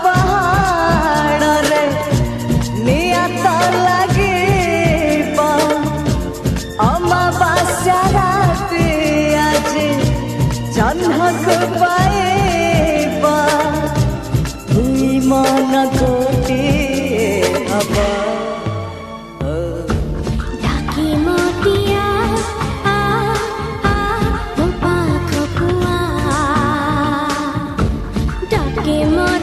पहाड़े नियत लगे अमावास्या राति आज जन्मक पाएबा हुई मन कोटी हवा ढाकी मोतिया mo